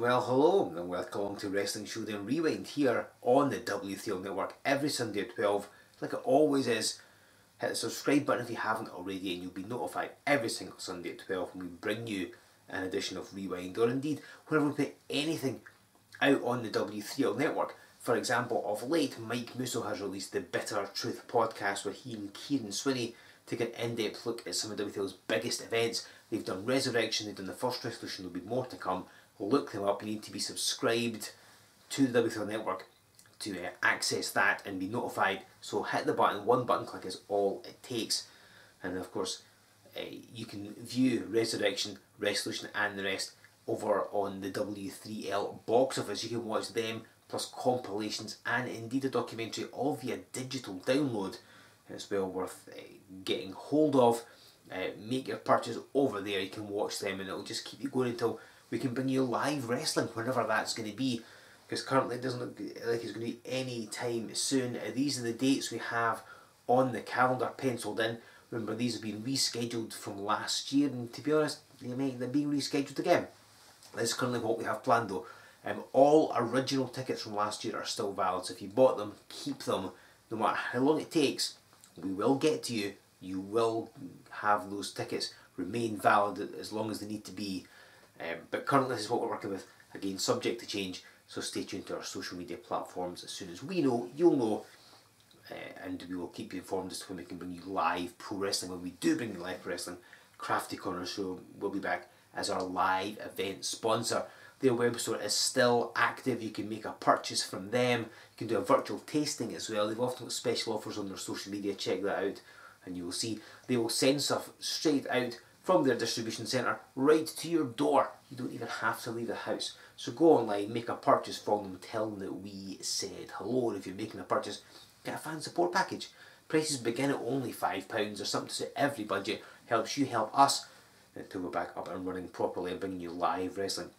Well, hello and welcome to Wrestling Showdown Rewind here on the W3L network every Sunday at 12. Like it always is, hit the subscribe button if you haven't already and you'll be notified every single Sunday at 12 when we bring you an edition of Rewind, or indeed whenever we put anything out on the W3L network. For example, of late, Mike Musso has released the Bitter Truth podcast where he and Kieran Swinney take an in-depth look at some of W3L's biggest events. They've done Resurrection, they've done the first Resolution, there'll be more to come. Look them up. You need to be subscribed to the W3L network to access that and be notified. So hit the button, one button click is all it takes. And of course, you can view Resurrection, Resolution and the rest over on the W3L box office. You can watch them plus compilations and indeed a documentary all via digital download. It's well worth getting hold of. Make your purchase over there. You can watch them and it'll just keep you going until we can bring you live wrestling, whenever that's going to be, because currently it doesn't look like it's going to be any time soon. These are the dates we have on the calendar penciled in. Remember, these have been rescheduled from last year, and to be honest, they're being rescheduled again. This is currently what we have planned though. All original tickets from last year are still valid, so if you bought them, keep them. No matter how long it takes, we will get to you. You will have those tickets remain valid as long as they need to be. But currently this is what we're working with, again subject to change, so stay tuned to our social media platforms. As soon as we know, you'll know, and we will keep you informed as to when we can bring you live pro wrestling. When we do bring you live pro wrestling, Crafty Corner Show will be back as our live event sponsor. Their web store is still active. You can make a purchase from them. You can do a virtual tasting as well. They've often got special offers on their social media. Check that out and you will see they will send stuff straight out from their distribution centre right to your door. You don't even have to leave the house. So go online, make a purchase from them, tell them that we said hello, and if you're making a purchase, get a fan support package. Prices begin at only £5 or something to suit every budget. Helps you help us until we're back up and running properly and bringing you live wrestling.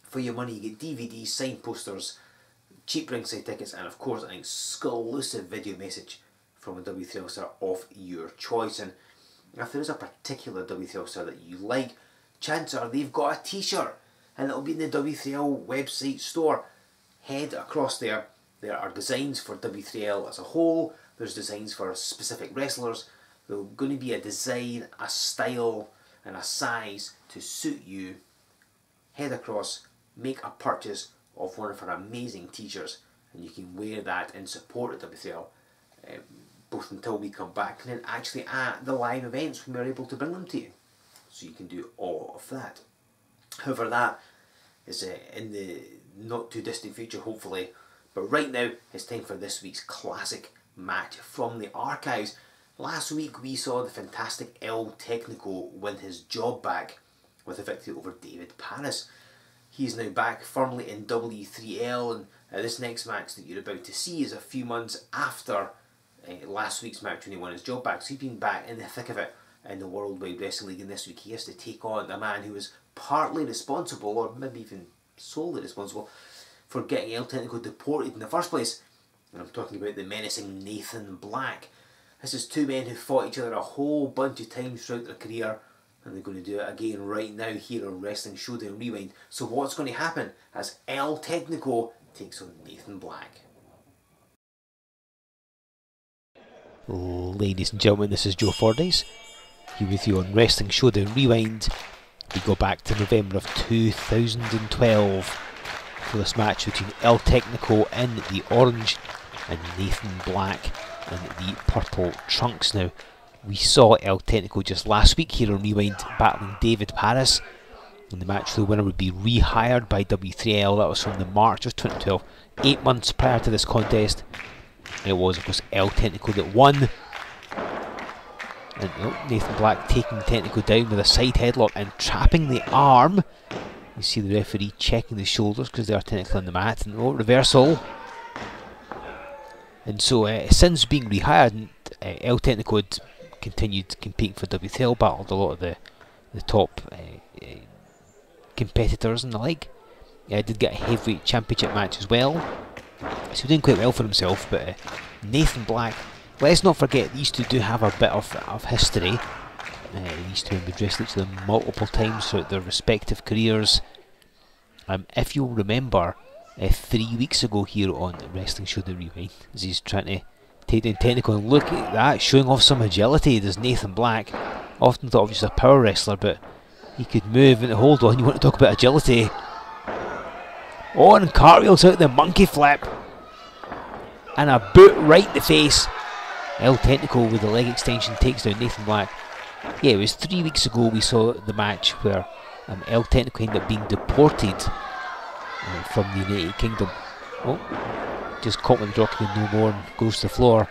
For your money you get DVDs, signed posters, cheap ringside tickets, and of course an exclusive video message from a W3L star of your choice. And if there is a particular W3L star that you like, chances are they've got a t-shirt and it'll be in the W3L website store. Head across there. There are designs for W3L as a whole. There's designs for specific wrestlers. There's going to be a design, a style and a size to suit you. Head across, make a purchase of one of our amazing t-shirts and you can wear that in support of W3L. Both until we come back and then actually at the live events when we're able to bring them to you. So you can do all of that. However, that is in the not too distant future hopefully. But right now it's time for this week's classic match from the archives. Last week we saw the fantastic El Technico win his job back with a victory over David Paris. He is now back firmly in W3L, and this next match that you're about to see is a few months after last week's match when he won his job back. So he's been back in the thick of it in the World Wide Wrestling League, and this week he has to take on a man who was partly responsible, or maybe even solely responsible, for getting El Technico deported in the first place. And I'm talking about the menacing Nathan Black. This is two men who fought each other a whole bunch of times throughout their career, and they're going to do it again right now here on Wrestling Showdown Rewind. So what's going to happen as El Technico takes on Nathan Black? Ladies and gentlemen, this is Joe Fordyce here with you on Wrestling Showdown Rewind. We go back to November of 2012 for this match between El Technico in the orange and Nathan Black in the purple trunks. Now, we saw El Technico just last week here on Rewind battling David Paris, and the match for the winner would be rehired by W3L. That was from the March of 2012, 8 months prior to this contest. It was of course El Technico that won, and Nathan Black taking Technico down with a side headlock and trapping the arm. You see the referee checking the shoulders because they are technically on the mat, and reversal. And so since being rehired, El Technico had continued competing for W3L, battled a lot of the top competitors and the like. Did get a heavyweight championship match as well. So doing quite well for himself, but Nathan Black, let's not forget these two do have a bit of history. These two have wrestled each other multiple times throughout their respective careers. If you'll remember, 3 weeks ago here on Wrestling Showdown Rewind, as he's trying to take down Technico, and look at that, showing off some agility. There's Nathan Black. Often thought of just a power wrestler, but he could move. And hold on, you want to talk about agility? Oh, and cartwheels out the monkey flip, and a boot right in the face. El Technico with the leg extension takes down Nathan Black. Yeah, it was 3 weeks ago we saw the match where El Technico ended up being deported from the United Kingdom. Oh, just caught with the dropping no more and goes to the floor.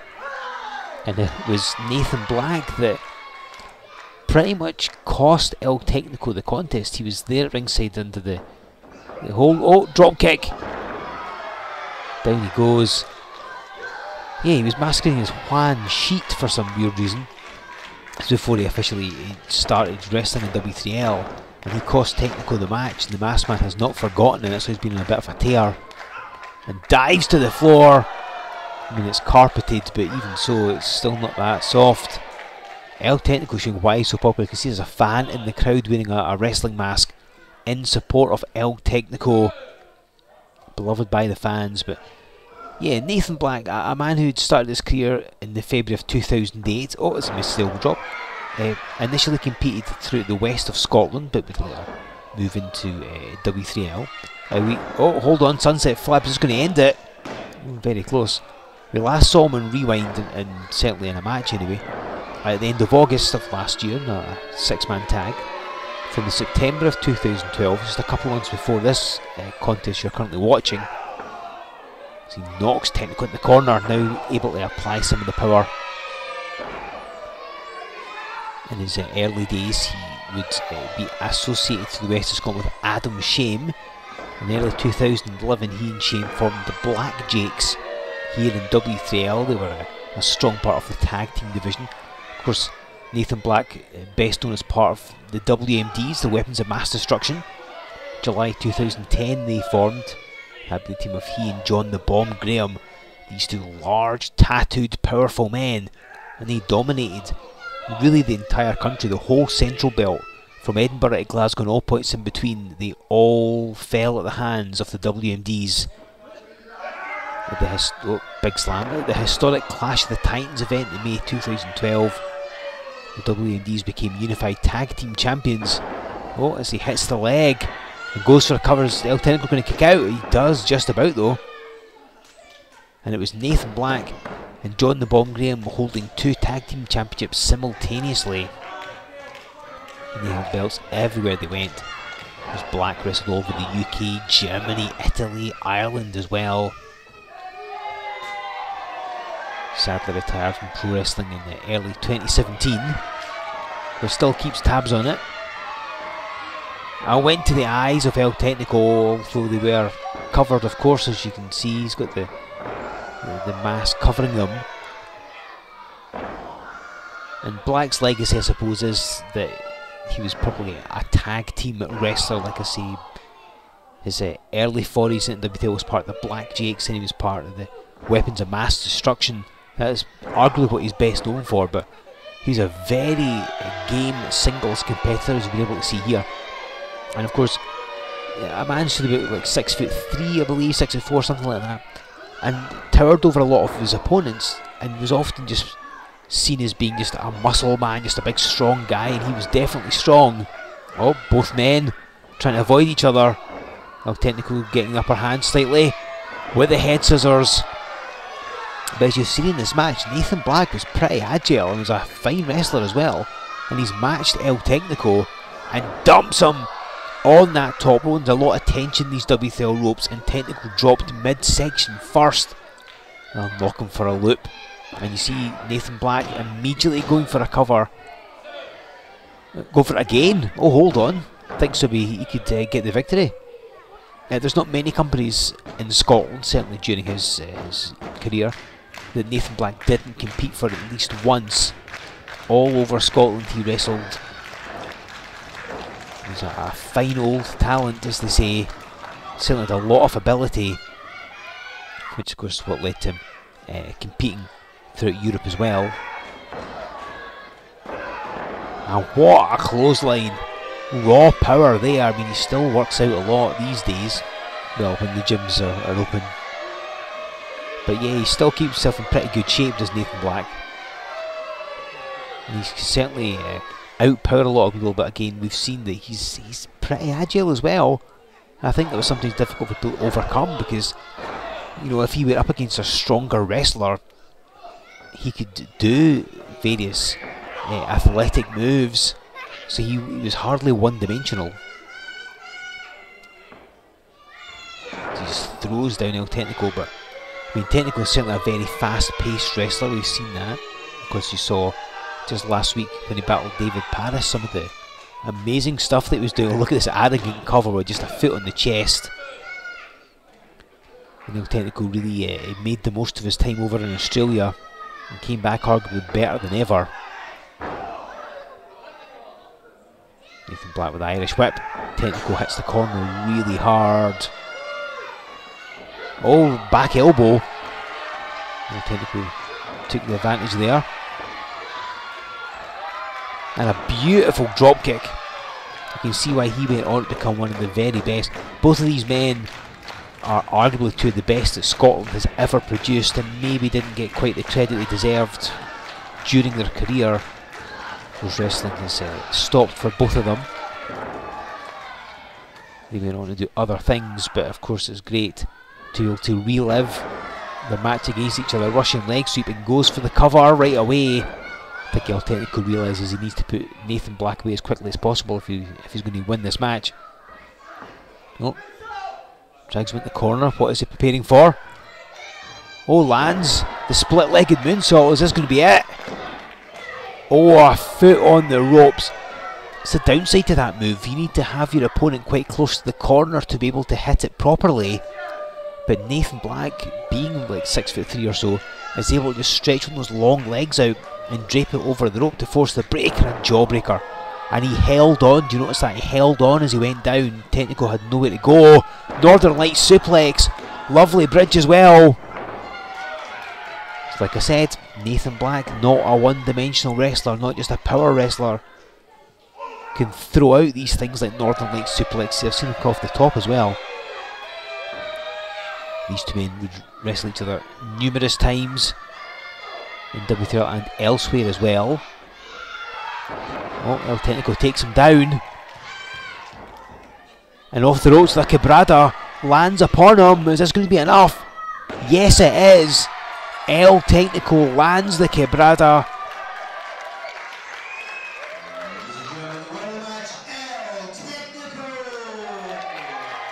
And it was Nathan Black that pretty much cost El Technico the contest. He was there at ringside under the whole drop kick. Down he goes. Yeah, he was masquerading as Juan Sheet for some weird reason. This was before he officially started wrestling in W3L, and he cost Technico the match, and the masked man has not forgotten it, so he's been on a bit of a tear. And dives to the floor. I mean, it's carpeted, but even so, it's still not that soft. El Technico showing why he's so popular. You can see there's a fan in the crowd wearing a wrestling mask in support of El Technico. Beloved by the fans, but yeah, Nathan Black, a man who'd started his career in the February of 2008. Oh, it's a missed elbow drop. Initially competed throughout the west of Scotland, but would later move into W3L. Oh, hold on, sunset flip is going to end it. Very close. We last saw him in Rewind, and certainly in a match anyway, at the end of August of last year, in a 6-man tag. From the September of 2012, just a couple of months before this contest you're currently watching. He knocks Technico in the corner, now able to apply some of the power. In his early days, he would be associated to the West of Scotland with Adam Shame. In early 2011, he and Shame formed the Black Jakes here in W3L. They were a strong part of the tag team division. Of course, Nathan Black, best known as part of the WMDs, the Weapons of Mass Destruction. July 2010 they formed. Had the team of he and John the Bomb Graham, these two large, tattooed, powerful men, and they dominated really the entire country, the whole Central Belt, from Edinburgh to Glasgow and all points in between. They all fell at the hands of the WMDs. Big slam! The historic Clash of the Titans event in May 2012. The WMDs became unified tag team champions. Oh, as he hits the leg and goes for a cover, is El Technico going to kick out? He does, just about though. And it was Nathan Black and John the Bomb Graham holding 2 tag team championships simultaneously. And they held belts everywhere they went. As Black wrestled all over the UK, Germany, Italy, Ireland as well. Sadly retired from pro wrestling in the early 2017, but still keeps tabs on it. I went to the eyes of El Technico, although they were covered, of course, as you can see. He's got the mask covering them. And Black's legacy, I suppose, is that he was probably a tag team wrestler, like I say. His early 40s in WTL was part of the Black Jakes, and he was part of the Weapons of Mass Destruction. That is arguably what he's best known for, but he's a very game singles competitor, as you've been able to see here. And of course, a man stood about like 6'3", I believe, 6'4", something like that, and towered over a lot of his opponents, and was often just seen as being just a muscle man, just a big strong guy, and he was definitely strong. Oh, both men trying to avoid each other. El Technico getting the upper hand slightly with the head scissors. But as you've seen in this match, Nathan Black was pretty agile and was a fine wrestler as well, and he's matched El Technico and dumps him on that top rope. There's a lot of tension in these W3L ropes, and Technico dropped mid-section first. They'll knock him for a loop, and you see Nathan Black immediately going for a cover. Go for it again. Oh, hold on. Thinks so he could get the victory. There's not many companies in Scotland, certainly during his career, that Nathan Black didn't compete for at least once. All over Scotland he wrestled. He's a fine old talent, as they say. Certainly had a lot of ability, which of course is what led to him competing throughout Europe as well. And what a clothesline! raw power there. I mean, he still works out a lot these days. Well, when the gyms are open. But yeah, he still keeps himself in pretty good shape, does Nathan Black. And he's certainly outpowered a lot of people, but again, we've seen that he's pretty agile as well. I think that was something difficult for people to overcome, because, you know, if he were up against a stronger wrestler, he could do various athletic moves, so he was hardly one-dimensional. He just throws down El Technico, but I mean, Technico is certainly a very fast-paced wrestler. We've seen that. Of course, you saw just last week when he battled David Paris, some of the amazing stuff that he was doing. Look at this arrogant cover with just a foot on the chest. And El Technico really made the most of his time over in Australia and came back arguably better than ever. Nathan Black with the Irish whip. Technico hits the corner really hard. Oh, back elbow. El Technico took the advantage there. And a beautiful drop kick. You can see why he went on to become one of the very best. Both of these men are arguably two of the best that Scotland has ever produced, and maybe didn't get quite the credit they deserved during their career. Of course, wrestling has stopped for both of them. They went on to do other things, but of course it's great to be able to relive their match against each other. Russian leg sweep, and goes for the cover right away. I think El Technico realises he needs to put Nathan Black away as quickly as possible if he's going to win this match. Oh, drags him in the corner. What is he preparing for? Oh, lands the split-legged moonsault. Is this going to be it? Oh, a foot on the ropes. It's the downside to that move. You need to have your opponent quite close to the corner to be able to hit it properly. But Nathan Black, being like 6'3" or so, is able to just stretch one of those long legs out and drape it over the rope to force the breaker and jawbreaker. And he held on. Do you notice that? He held on as he went down. Technico had nowhere to go. Northern Lights suplex. Lovely bridge as well. Like I said, Nathan Black, not a one-dimensional wrestler, not just a power wrestler. Can throw out these things like Northern Lights suplex. I've seen him come off the top as well. These two men would wrestle each other numerous times in W3L and elsewhere as well. Oh, El Technico takes him down. And off the ropes, the quebrada lands upon him. Is this going to be enough? Yes, it is. El Technico lands the quebrada.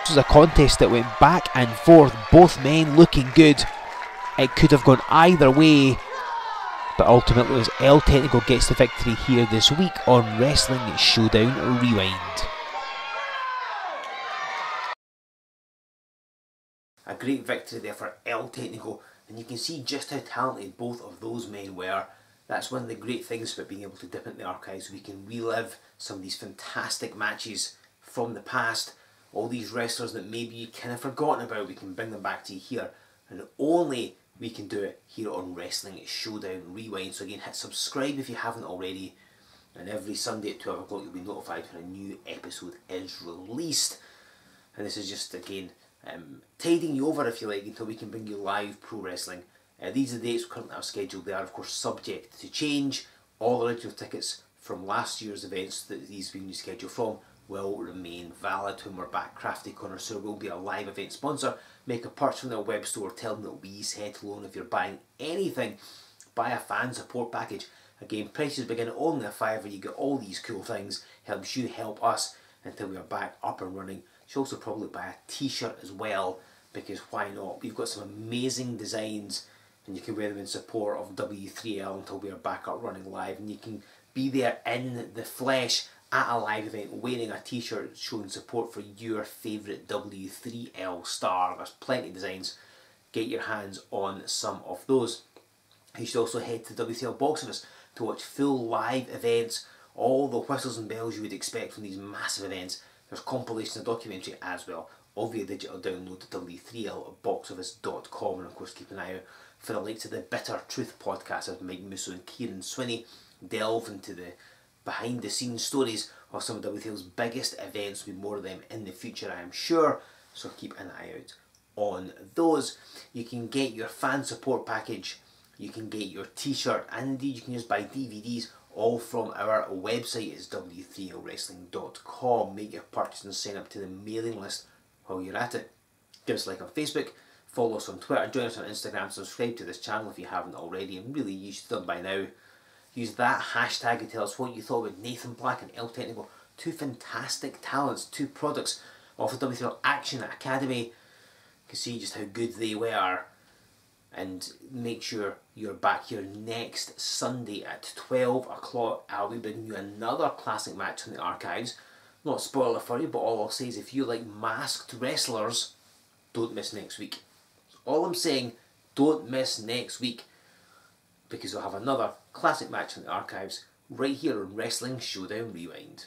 This was a contest that went back and forth, both men looking good. It could have gone either way, but ultimately it was El Technico gets the victory here this week on Wrestling Showdown Rewind. A great victory there for El Technico, and you can see just how talented both of those men were. That's one of the great things about being able to dip into the archives. We can relive some of these fantastic matches from the past. All these wrestlers that maybe you kind of forgotten about, we can bring them back to you here. And only we can do it here on Wrestling Showdown Rewind. So again, hit subscribe if you haven't already. And every Sunday at 12 o'clock you'll be notified when a new episode is released. And this is just, again, tiding you over, if you like, until we can bring you live pro wrestling. These are the dates we currently have scheduled. They are, of course, subject to change. All original tickets from last year's events that these being rescheduled from will remain valid when we're back. Crafty Corner Store will be a live event sponsor. Make a purchase from their web store. Tell them that we said hello. And if you're buying anything, buy a fan support package. Again, prices begin at only a £5. You get all these cool things. Helps you help us until we are back up and running. You should also probably buy a t-shirt as well, because why not? We've got some amazing designs and you can wear them in support of W3L until we are back up running live, and you can be there in the flesh at a live event wearing a t-shirt showing support for your favourite W3L star. There's plenty of designs. Get your hands on some of those. You should also head to W3L box office to watch full live events, all the whistles and bells you would expect from these massive events. There's compilations and documentary as well of your digital download at W3Lboxoffice.com, and of course keep an eye out for the link to the Bitter Truth podcast of Mike Musso and Kieran Swinney. Delve into the behind the scenes stories of some of W3L's biggest events. There'll be more of them in the future, I am sure, so keep an eye out on those. You can get your fan support package, you can get your t-shirt, and indeed you can just buy DVDs all from our website. It's w3lwrestling.com. Make your purchase and sign up to the mailing list while you're at it. Give us a like on Facebook, follow us on Twitter, join us on Instagram, subscribe to this channel if you haven't already, and really you should have done by now. Use that hashtag and tell us what you thought about Nathan Black and El Technico. Two fantastic talents, two products off the W3L Action Academy. You can see just how good they were. And make sure you're back here next Sunday at 12 o'clock. I'll be bringing you another classic match from the archives. Not a spoiler for you, but all I'll say is if you like masked wrestlers, don't miss next week. That's all I'm saying, don't miss next week, because we'll have another classic match in the archives right here on Wrestling Showdown Rewind.